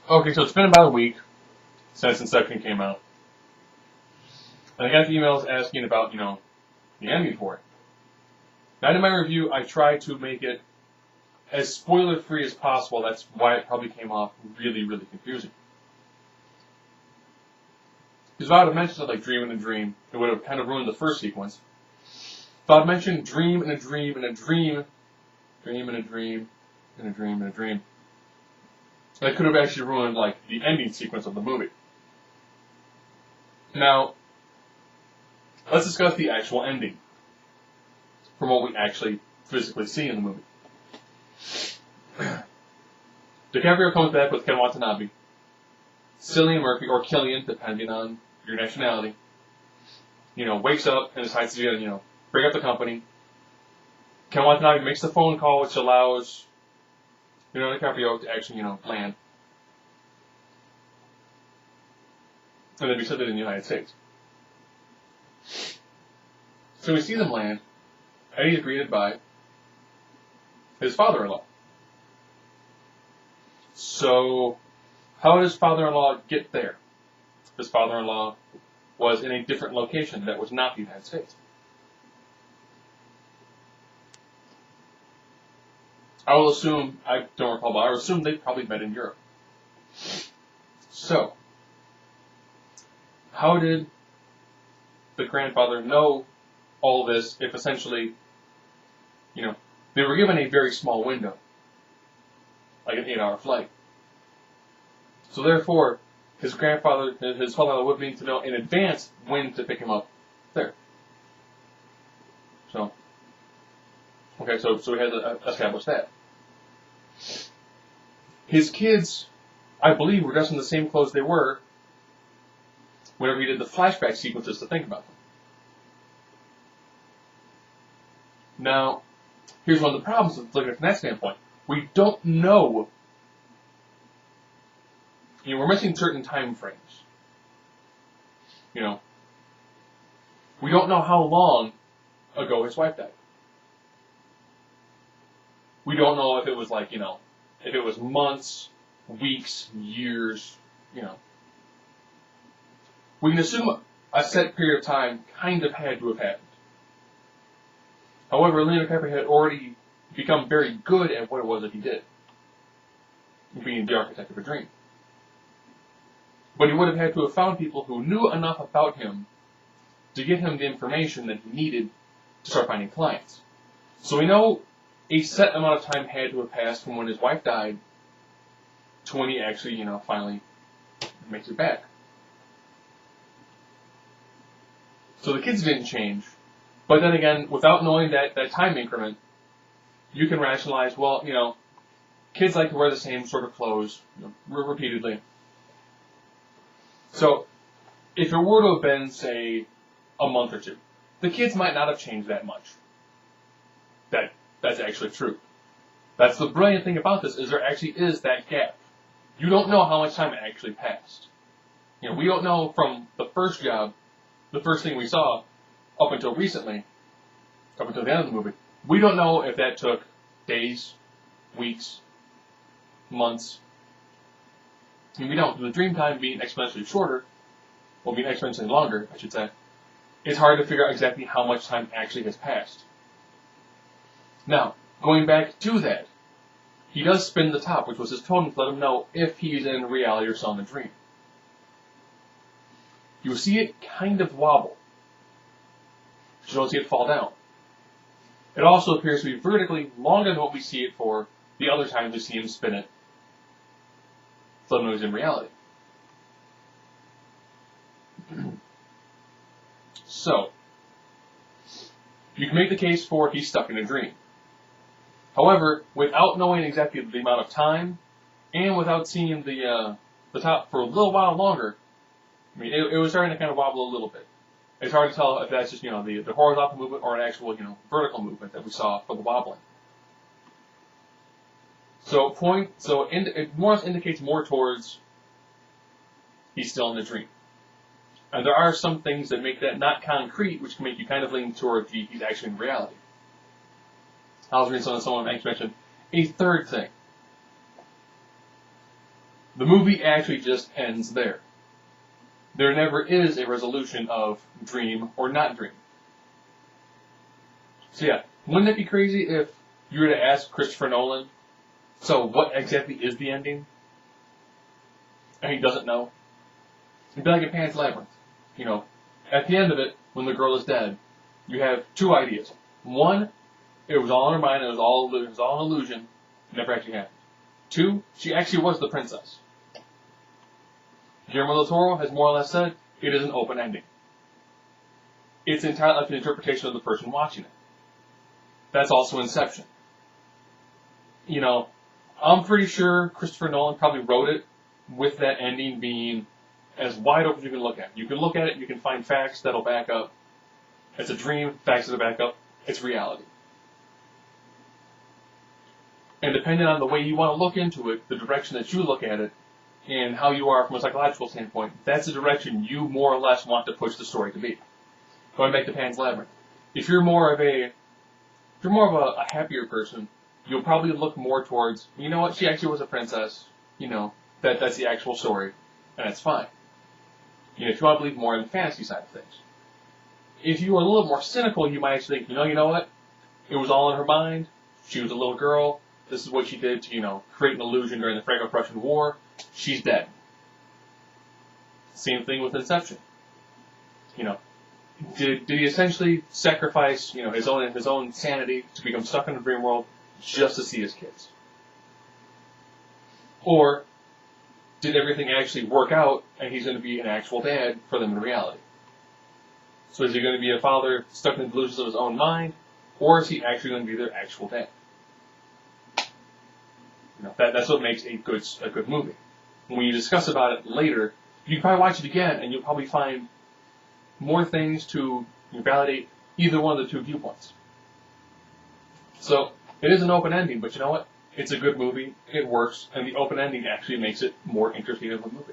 Okay, so it's been about a week since Inception came out, and I got the emails asking about, the ending for it. Now, in my review, I tried to make it as spoiler-free as possible. That's why it probably came off really, really confusing. Because if I would have mentioned something like dream in a dream, it would have kind of ruined the first sequence. If I had mentioned dream in a dream in a dream, dream in a dream, in a dream in a dream, that could have actually ruined, the ending sequence of the movie. Now, let's discuss the actual ending from what we actually physically see in the movie. DiCaprio comes back with Ken Watanabe. Cillian Murphy, or Killian, depending on your nationality, wakes up and decides to, break up the company. Ken Watanabe makes the phone call, which allows, DiCaprio to actually, land. And then be sent in the United States. So we see them land, and he's greeted by his father-in-law. So, how did his father-in-law get there? His father-in-law was in a different location that was not the United States. I will assume, I don't recall, but I will assume they probably met in Europe. So, how did the grandfather know all this if essentially, they were given a very small window, like an 8-hour flight. So therefore, his father-in-law would need to know in advance when to pick him up there. So, okay, so we had to establish that. His kids, I believe, were dressed in the same clothes they were whenever he did the flashback sequences to think about them. Now, here's one of the problems with looking at it from that standpoint. We don't know. We're missing certain time frames. We don't know how long ago his wife died. We don't know if it was if it was months, weeks, years, We can assume a set period of time kind of had to have happened. However, Leonardo DiCaprio had already become very good at what it was that he did, being the architect of a dream. But he would have had to have found people who knew enough about him to get him the information that he needed to start finding clients. So we know a set amount of time had to have passed from when his wife died to when he actually, finally makes it back. So the kids didn't change. But then again, without knowing that time increment, you can rationalize, well, kids like to wear the same sort of clothes repeatedly. So, if it were to have been, say, a month or two, the kids might not have changed that much. That's actually true. That's the brilliant thing about this, is there actually is that gap. You don't know how much time actually passed. We don't know from the first job, the first thing we saw, up until recently, up until the end of the movie. We don't know if that took days, weeks, months. We don't. The dream time being exponentially shorter, or being exponentially longer, I should say, it's hard to figure out exactly how much time actually has passed. Now, going back to that, he does spin the top, which was his totem to let him know if he's in reality or still in a dream. You see it kind of wobble. You don't see it fall down. It also appears to be vertically longer than what we see it for the other times we see him spin it, so let him know he's in reality. So, you can make the case for he's stuck in a dream. However, without knowing exactly the amount of time, and without seeing the top for a little while longer, it was starting to kind of wobble a little bit. It's hard to tell if that's just, the horizontal movement or an actual, vertical movement that we saw for the wobbling. So it more or less indicates more towards he's still in the dream. And there are some things that make that not concrete, which can make you kind of lean toward he's actually in reality. I was reading someone mentioned a third thing. The movie actually just ends there. There never is a resolution of dream or not dream. So yeah, wouldn't it be crazy if you were to ask Christopher Nolan, so what exactly is the ending? And he doesn't know. It'd be like in Pan's Labyrinth. You know, at the end of it, when the girl is dead, you have two ideas. One, it was all in her mind, it was all an illusion, it never actually happened. Two, she actually was the princess. Guillermo del Toro has more or less said it is an open ending. It's entirely up to the interpretation of the person watching it. That's also Inception. You know, I'm pretty sure Christopher Nolan probably wrote it with that ending being as wide open as you can look at. You can look at it, you can find facts that'll back up. It's a dream, facts that'll back up. It's reality. And depending on the way you want to look into it, the direction that you look at it, and how you are from a psychological standpoint, that's the direction you more or less want to push the story to be. Going back to Pan's Labyrinth. If you're more of a happier person, you'll probably look more towards, you know what, she actually was a princess, you know, that's the actual story, and that's fine. You know, if you want to believe more in the fantasy side of things. If you are a little more cynical, you might actually think, you know what, it was all in her mind, she was a little girl, this is what she did to, you know, create an illusion during the Franco-Prussian War, she's dead. Same thing with Inception. You know, did he essentially sacrifice, you know, his own sanity to become stuck in the dream world just to see his kids? Or did everything actually work out and he's going to be an actual dad for them in reality? So is he going to be a father stuck in the delusions of his own mind, or is he actually going to be their actual dad? You know, that's what makes a good movie. When you discuss about it later, you can probably watch it again and you'll probably find more things to validate either one of the two viewpoints. So, it is an open ending, but you know what? It's a good movie, it works, and the open ending actually makes it more interesting of a movie.